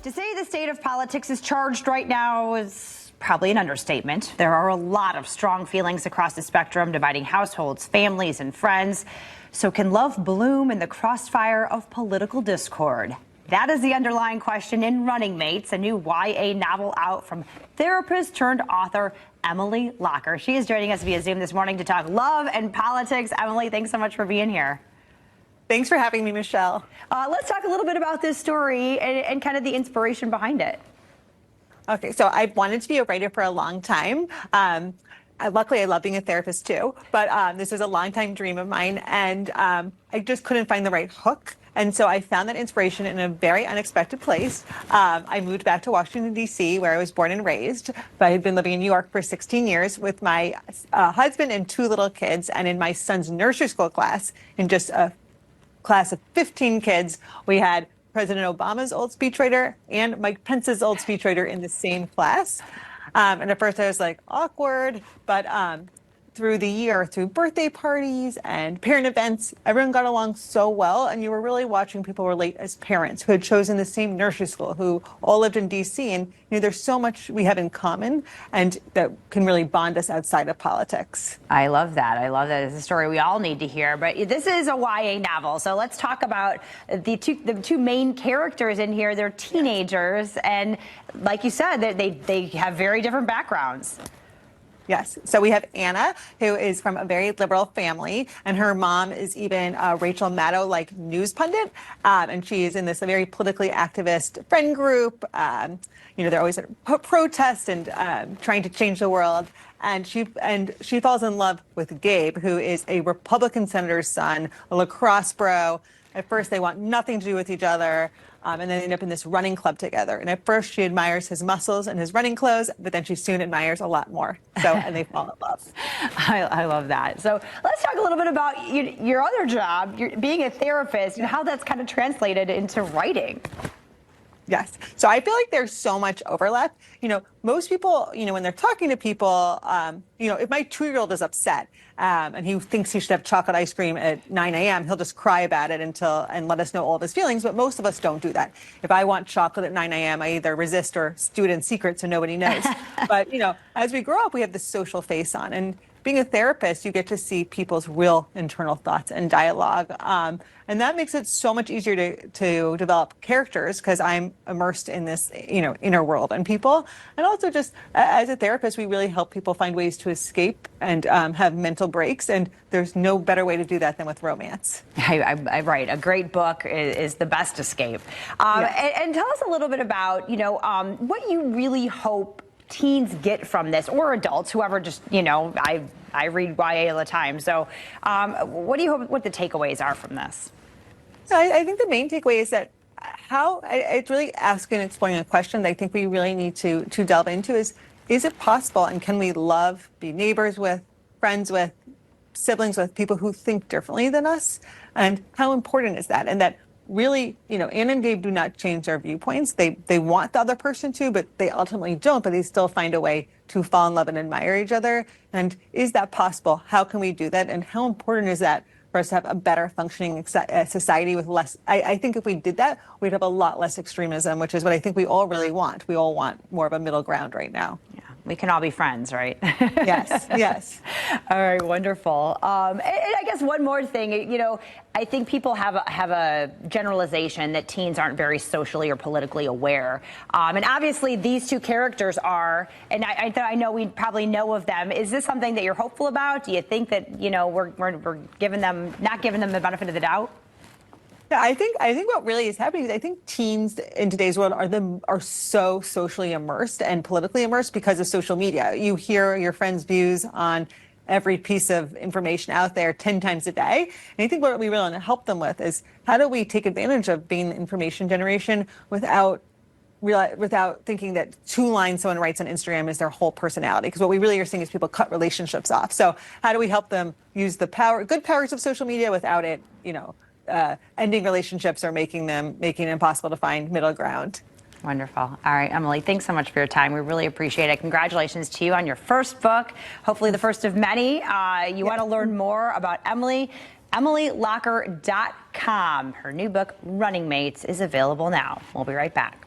To say the state of politics is charged right now is probably an understatement. There are a lot of strong feelings across the spectrum, dividing households, families, and friends. So can love bloom in the crossfire of political discord? That is the underlying question in Running Mates, a new YA novel out from therapist turned author Emily Locker. She is joining us via Zoom this morning to talk love and politics. Emily, thanks so much for being here. Thanks for having me, Michelle. Let's talk a little bit about this story and kind of the inspiration behind it. Okay, so I've wanted to be a writer for a long time. Luckily, I love being a therapist too, but this is a longtime dream of mine, and I just couldn't find the right hook. And so I found that inspiration in a very unexpected place. I moved back to Washington, D.C., where I was born and raised, but I had been living in New York for 16 years with my husband and 2 little kids. And in my son's nursery school class, in just a class of 15 kids, we had President Obama's old speechwriter and Mike Pence's old speechwriter in the same class. And at first I was like, awkward, but through the year, through birthday parties and parent events, everyone got along so well. And you were really watching people relate as parents who had chosen the same nursery school, who all lived in DC. And there's so much we have in common and that can really bond us outside of politics. I love that. I love that. It's a story we all need to hear. But this is a YA novel. So let's talk about the two main characters in here. They're teenagers. And like you said, they have very different backgrounds. Yes. So we have Anna, who is from a very liberal family, and her mom is even a Rachel Maddow-like news pundit, and she is in this very politically activist friend group. They're always at protests and trying to change the world. And she falls in love with Gabe, who is a Republican senator's son, a lacrosse bro. At first, they want nothing to do with each other. And then they end up in this running club together. And at first, she admires his muscles and his running clothes, but then she soon admires a lot more. And they fall in love. I love that. So let's talk a little bit about your other job, being a therapist, and how that's kind of translated into writing. Yes. So I feel like there's so much overlap. Most people, when they're talking to people, if my 2-year-old is upset and he thinks he should have chocolate ice cream at 9 a.m., he'll just cry about it and let us know all of his feelings. But most of us don't do that. If I want chocolate at 9 a.m., I either resist or do it in secret so nobody knows. But, as we grow up, we have this social face on. And being a therapist, you get to see people's real internal thoughts and dialogue. And that makes it so much easier to develop characters because I'm immersed in this, inner world and people. And also just as a therapist, we really help people find ways to escape and have mental breaks. And there's no better way to do that than with romance. I'm right. A great book is the best escape. Yes. And tell us a little bit about, what you really hope teens get from this, or adults, whoever just, I read YA all the time. So what do you hope what the takeaways are from this? So I think the main takeaway is that it's really asking and exploring a question that I think we really need to delve into is it possible and can we love, be neighbors with, friends with, siblings with people who think differently than us? And how important is that? And that really, Anna and Gabe do not change their viewpoints. They want the other person to, but they ultimately don't, but they still find a way to fall in love and admire each other. And is that possible? How can we do that? And how important is that for us to have a better functioning society with less, I think if we did that, we'd have a lot less extremism, which is what I think we all really want. We all want more of a middle ground right now. Yeah, we can all be friends, right? Yes, yes. All right, wonderful. And I guess one more thing, I think people have a generalization that teens aren't very socially or politically aware. And obviously these two characters are, and I know we probably know of them. Is this something that you're hopeful about? Do you think that, we're not giving them the benefit of the doubt? Yeah, I think what really is happening is I think teens in today's world are so socially immersed and politically immersed because of social media. You hear your friends' views on every piece of information out there 10 times a day. And I think what we really want to help them with is how do we take advantage of being an information generation without thinking that 2 lines someone writes on Instagram is their whole personality. Because what we really are seeing is people cut relationships off. So how do we help them use the good powers of social media without it, ending relationships or making it impossible to find middle ground? Wonderful. All right, Emily, thanks so much for your time. We really appreciate it. Congratulations to you on your first book, hopefully the first of many. You want to learn more about Emily, EmilyLocker.com. Her new book, Running Mates, is available now. We'll be right back.